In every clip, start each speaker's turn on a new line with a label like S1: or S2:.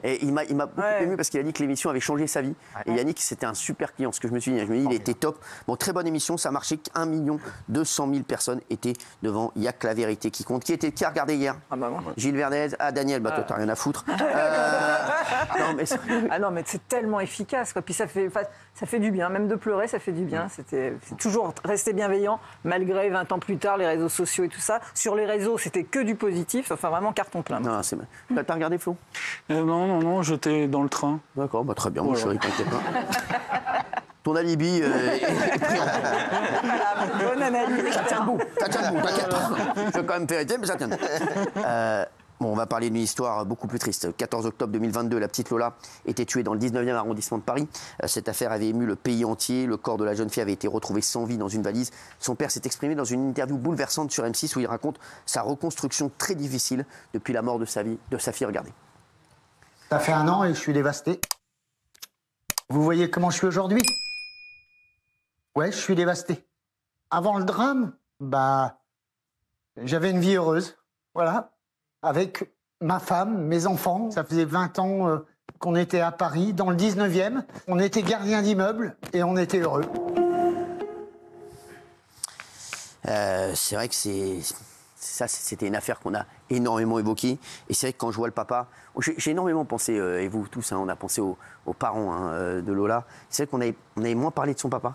S1: Et il m'a beaucoup ému parce qu'il a dit que l'émission avait changé sa vie. Et Yannick, c'était un super client. Ce que je me suis dit, il était top. Bon, très bonne émission, ça marchait. 1 200 000 personnes étaient devant. Il n'y a que la vérité qui compte. Qui a regardé hier? Gilles Verdez. Ah, Daniel, bah toi, t'as rien à foutre.
S2: Non, mais c'est tellement efficace, quoi. Puis ça fait du bien, même de pleurer, ça fait du bien. C'est toujours rester bienveillant, malgré 20 ans plus tard, les réseaux sociaux et tout ça. Sur les réseaux, c'était que du positif, enfin vraiment carton plein.
S1: Non, c'est mal. T'as regardé, Flo?
S3: Non, j'étais dans le train.
S1: D'accord, bah, très bien, mon chéri, t'inquiète pas. Ton alibi est pris en compte.
S2: Bonne analyse.
S1: Ça tient debout, t'inquiète pas. Je vais quand même vérifier, mais ça tient debout. Bon, on va parler d'une histoire beaucoup plus triste. 14 octobre 2022, la petite Lola était tuée dans le 19e arrondissement de Paris. Cette affaire avait ému le pays entier. Le corps de la jeune fille avait été retrouvé sans vie dans une valise. Son père s'est exprimé dans une interview bouleversante sur M6 où il raconte sa reconstruction très difficile depuis la mort de sa fille. Regardez.
S4: Ça fait 1 an et je suis dévasté. Vous voyez comment je suis aujourd'hui? Ouais, je suis dévasté. Avant le drame, j'avais une vie heureuse. Voilà. Avec ma femme, mes enfants. Ça faisait 20 ans qu'on était à Paris, dans le 19e. On était gardien d'immeuble et on était heureux.
S1: C'est vrai que c'était une affaire qu'on a énormément évoquée. Et c'est vrai que quand je vois le papa, j'ai énormément pensé, et vous tous, on a pensé aux parents de Lola. C'est vrai qu'on avait moins parlé de son papa.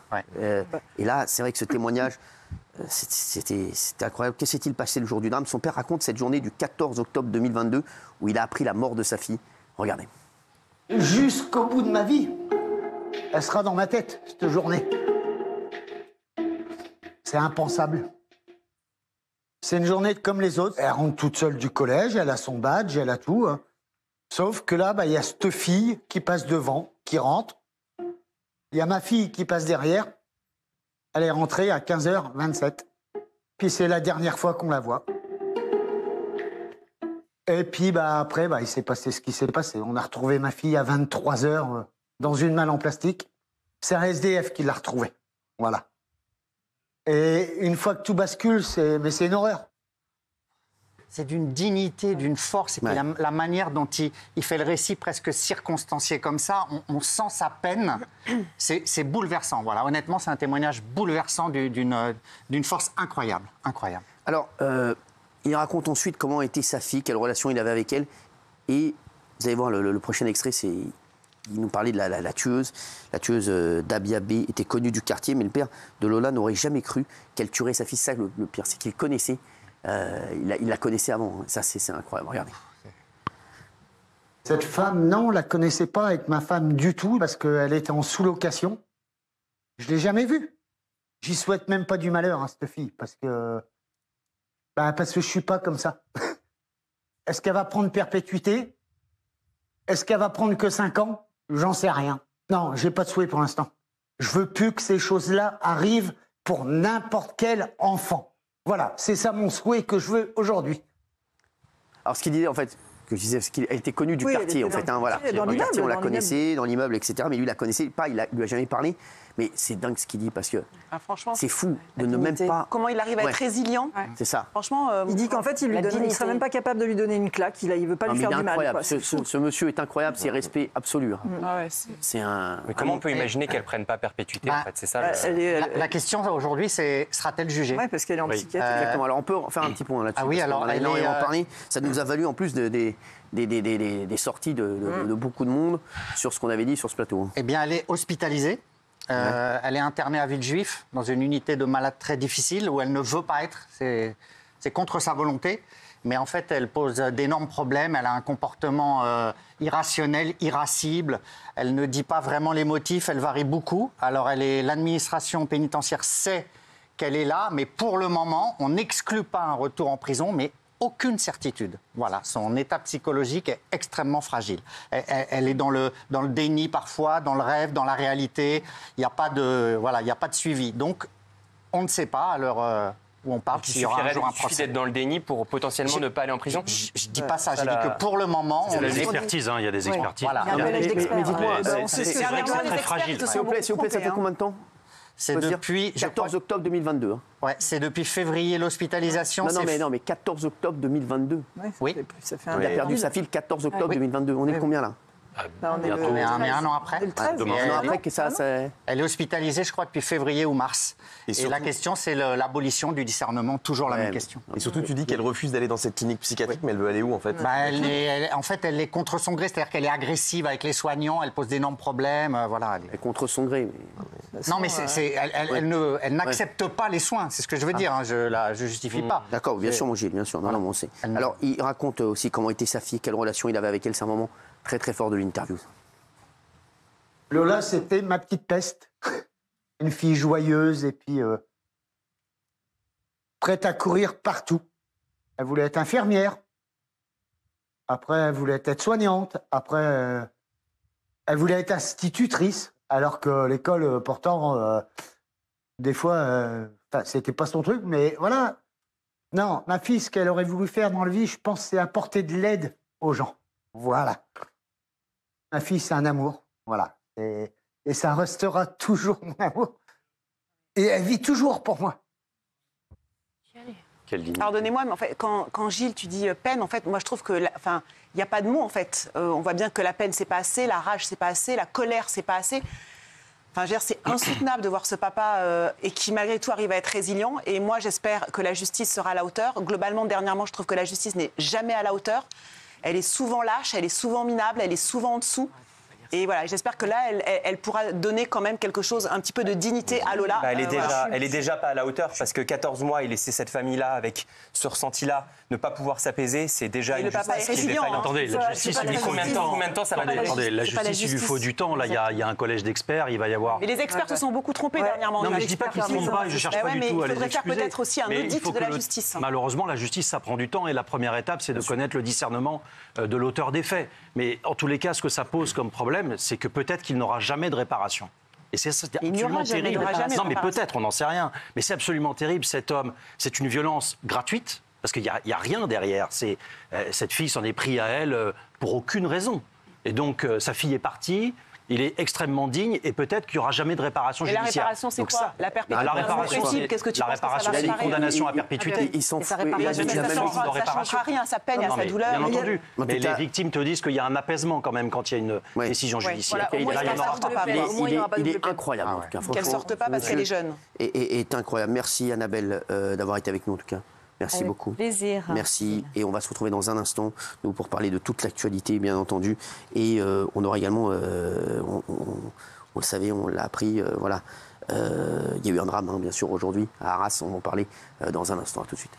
S1: Et là, c'est vrai que ce témoignage, c'était incroyable. Que s'est-il passé le jour du drame? Son père raconte cette journée du 14 octobre 2022 où il a appris la mort de sa fille. Regardez.
S4: Jusqu'au bout de ma vie, elle sera dans ma tête, cette journée. C'est impensable. C'est une journée comme les autres. Elle rentre toute seule du collège, elle a son badge, elle a tout. Sauf que là, il y a cette fille qui passe devant, qui rentre. Il y a ma fille qui passe derrière. Elle est rentrée à 15h27. Puis c'est la dernière fois qu'on la voit. Et puis après, il s'est passé ce qui s'est passé. On a retrouvé ma fille à 23h dans une malle en plastique. C'est un SDF qui l'a retrouvée. Voilà. Et une fois que tout bascule, c'est une horreur.
S5: C'est d'une dignité, d'une force. Et puis la manière dont il fait le récit presque circonstancié comme ça, on sent sa peine. C'est bouleversant. Voilà. Honnêtement, c'est un témoignage bouleversant d'une force incroyable. Incroyable.
S1: Alors, il raconte ensuite comment était sa fille, quelle relation il avait avec elle. Et vous allez voir, le prochain extrait, il nous parlait de la tueuse. La tueuse Dabia B était connue du quartier, mais le père de Lola n'aurait jamais cru qu'elle tuerait sa fille. Ça, le pire, c'est qu'il connaissait. Il la connaissait avant. Ça, c'est incroyable. Regardez.
S4: Cette femme, non, on ne la connaissait pas avec ma femme du tout, parce qu'elle était en sous-location. Je ne l'ai jamais vue. J'y souhaite même pas du malheur à cette fille, parce que je ne suis pas comme ça. Est-ce qu'elle va prendre perpétuité? Est-ce qu'elle va prendre que 5 ans? J'en sais rien. Non, j'ai pas de souhait pour l'instant. Je veux plus que ces choses-là arrivent pour n'importe quel enfant. Voilà, c'est ça mon souhait que je veux aujourd'hui.
S1: Alors ce qu'il disait en fait, elle était connue du quartier en fait. Voilà. Dans le quartier, on la connaissait, dans l'immeuble, etc. Mais lui, il la connaissait pas, il lui a jamais parlé. Mais c'est dingue ce qu'il dit parce que c'est fou de ne même pas.
S6: Comment il arrive à être résilient.
S1: C'est ça.
S6: Franchement,
S2: il dit qu'en fait, il ne serait même pas capable de lui donner une claque. Il ne veut pas lui faire du mal. Quoi.
S1: Ce monsieur est incroyable, c'est respect absolu. C'est un.
S7: Mais comment on peut imaginer qu'elle prenne pas perpétuité en fait? C'est ça.
S5: La question aujourd'hui, c'est sera-t-elle jugée?
S2: Oui, parce qu'elle est en psychiatrie.
S1: Exactement. Alors on peut faire un petit point là-dessus.
S5: Ah oui, alors elle est
S1: parlé. Ça nous a valu en plus des sorties de beaucoup de monde sur ce qu'on avait dit sur ce plateau.
S5: Eh bien, elle est hospitalisée. Elle est internée à Villejuif, dans une unité de malades très difficile, où elle ne veut pas être. C'est contre sa volonté. Mais en fait, elle pose d'énormes problèmes. Elle a un comportement irrationnel, irascible. Elle ne dit pas vraiment les motifs. Elle varie beaucoup. Alors, l'administration pénitentiaire sait qu'elle est là. Mais pour le moment, on n'exclut pas un retour en prison, mais aucune certitude. Voilà, son état psychologique est extrêmement fragile. Elle est dans le déni parfois, dans le rêve, dans la réalité. Il n'y a pas de suivi. Donc, on ne sait pas à l'heure où on parle qu'il y aura un jour un procès.
S7: Il suffit d'être dans le déni pour potentiellement ne pas aller en prison.
S5: Je ne dis pas ça. Je dis que pour le moment,
S3: il y a des expertises. Il y a des expertises.
S5: Voilà.
S1: Mais dites-moi,
S3: c'est vrai que c'est très fragile.
S1: S'il vous plaît, ça fait combien de temps?
S5: C'est
S1: Faut se dire
S5: depuis... je
S1: 14
S5: crois-
S1: octobre 2022. Hein.
S5: Ouais, c'est depuis février l'hospitalisation.
S1: Non, mais 14 octobre 2022.
S2: Ouais,
S5: Oui.
S2: ça fait un
S1: Il a perdu
S2: an.
S1: sa fille le 14 octobre
S5: Oui.
S1: 2022. On est combien là?
S2: Là, on est
S3: Bientôt.
S2: le
S5: Mais un
S2: 13.
S5: an après.
S2: On est le 13.
S3: Demain.
S1: Un an
S5: Ah
S1: après
S5: non.
S1: que ça.
S5: Elle est hospitalisée, je crois, depuis février ou mars.
S6: Et
S5: Et,
S6: surtout-
S5: la question, c'est l'abolition du discernement. Toujours la
S1: Ouais,
S5: même question.
S6: Et surtout, tu dis qu'elle refuse d'aller dans cette clinique psychiatrique, mais elle veut aller où en fait?
S5: Bah, en fait, elle est contre son gré, c'est-à-dire qu'elle est agressive avec les soignants, elle pose d'énormes problèmes. Voilà.
S1: Elle est contre son gré.
S5: Non, mais elle n'accepte pas les soins, c'est ce que je veux dire. Hein, je justifie pas.
S1: D'accord, bien sûr, mon Gilles, bien sûr. Non, non, on sait.
S5: Elle-
S1: Alors, il raconte aussi comment était sa fille, quelle relation il avait avec elle. C'est un moment très très fort de l'interview.
S4: Lola, c'était ma petite peste. Une fille joyeuse et puis prête à courir partout. Elle voulait être infirmière. Après, elle voulait être soignante. Après, elle voulait être institutrice. Alors que l'école, pourtant, des fois, c'était pas son truc. Mais voilà. Non, ma fille, ce qu'elle aurait voulu faire dans la vie, je pense, c'est apporter de l'aide aux gens. Voilà. Ma fille, c'est un amour. Voilà. Et ça restera toujours mon amour. Et elle vit toujours pour moi.
S3: Quelle dignité.
S8: Pardonnez-moi, mais en fait, quand Gilles, tu dis peine, en fait, moi je trouve que, il n'y a pas de mots en fait. On voit bien que la peine c'est pas assez, la rage c'est pas assez, la colère c'est pas assez. Enfin, je veux dire, c'est insoutenable de voir ce papa et qui malgré tout arrive à être résilient. Et moi, j'espère que la justice sera à la hauteur. Globalement, dernièrement, je trouve que la justice n'est jamais à la hauteur. Elle est souvent lâche, elle est souvent minable, elle est souvent en dessous. Et voilà, j'espère que là, elle pourra donner quand même quelque chose, un petit peu de dignité à Lola.
S7: Bah, elle
S8: Voilà.
S7: est déjà pas à la hauteur parce que 14 mois et laisser cette famille-là avec ce ressenti-là, ne pas pouvoir s'apaiser, c'est déjà
S8: Et
S7: une
S8: le papa
S7: justice
S8: est
S7: qui est
S8: résilient,
S7: défaillante.
S3: Attendez, la
S2: C'est
S3: justice,
S2: pas
S3: il
S2: la
S3: lui faut combien de temps
S7: Combien de temps ça va
S3: Attendez,
S7: durer
S3: attendez, la
S8: C'est pas la
S3: justice, il lui faut
S8: justice.
S3: du temps. Là, il y a un collège d'experts, il va y avoir...
S8: Mais les experts se sont beaucoup trompés dernièrement.
S3: Non, mais
S8: Les
S3: je dis pas qu'ils
S8: experts,
S3: ne se trompent pas, je cherche
S8: Bah
S3: pas
S8: ouais,
S3: du
S8: mais
S3: tout à
S8: il
S3: les
S8: faudrait faire
S3: excuser.
S8: peut-être aussi un
S3: Mais il
S8: audit
S3: faut
S8: de
S3: que
S8: la justice.
S3: Malheureusement, la justice, ça prend du temps et la première étape, c'est de connaître le discernement de l'auteur des faits. Mais en tous les cas, ce que ça pose comme problème, c'est que peut-être qu'il n'aura jamais de réparation. Et c'est
S2: Il n'y aura
S3: absolument
S2: jamais de
S3: terrible.
S8: réparation.
S3: Non, mais peut-être, on n'en sait rien. Mais c'est absolument terrible, cet homme. C'est une violence gratuite, parce qu'il n'y a rien derrière. Cette fille s'en est pris à elle pour aucune raison. Et donc, sa fille est partie. Il est extrêmement digne et peut-être qu'il n'y aura jamais de réparation
S8: Et la
S3: judiciaire.
S8: réparation, c'est
S3: Donc
S8: quoi
S3: ça-
S8: La perpétuité.
S3: La réparation,
S8: Possible. Qu'est-ce que tu
S3: la
S8: penses que ça va
S3: réparation, c'est une
S8: réparer
S3: condamnation à perpétuité.
S1: Il s'en
S2: Et ça
S1: fout.
S2: répare
S1: Il a
S2: jamais.
S1: dit la
S8: Ça
S1: même
S8: ne
S1: chose.
S3: de réparation.
S8: changera rien à sa peine, à
S3: Non,
S8: sa
S3: mais
S8: douleur.
S3: bien entendu.
S1: En tout
S3: Mais
S1: cas-
S3: les victimes te disent qu'il y a un apaisement quand même quand il y a une
S1: Ouais.
S3: décision judiciaire.
S2: Voilà, au moins,
S3: Là, il y en
S2: ça
S3: aura
S2: sorte
S3: pas.
S2: pas.
S1: Il est-
S2: Au moins, il y aura pas de
S1: il est
S2: double peine.
S1: incroyable, en tout cas.
S8: Qu'elle
S1: franchement.
S8: sorte pas parce qu'elle est jeune.
S1: Est incroyable. Merci, Annabelle, d'avoir été avec nous, en tout cas. Merci
S9: Avec
S1: beaucoup.
S9: plaisir.
S1: Merci. Et on va se retrouver dans un instant, nous, pour parler de toute l'actualité, bien entendu. Et on aura également, on le savait, on l'a appris, voilà. Il y a eu un drame, hein, bien sûr, aujourd'hui, à Arras. On va en parler dans un instant. À tout de suite.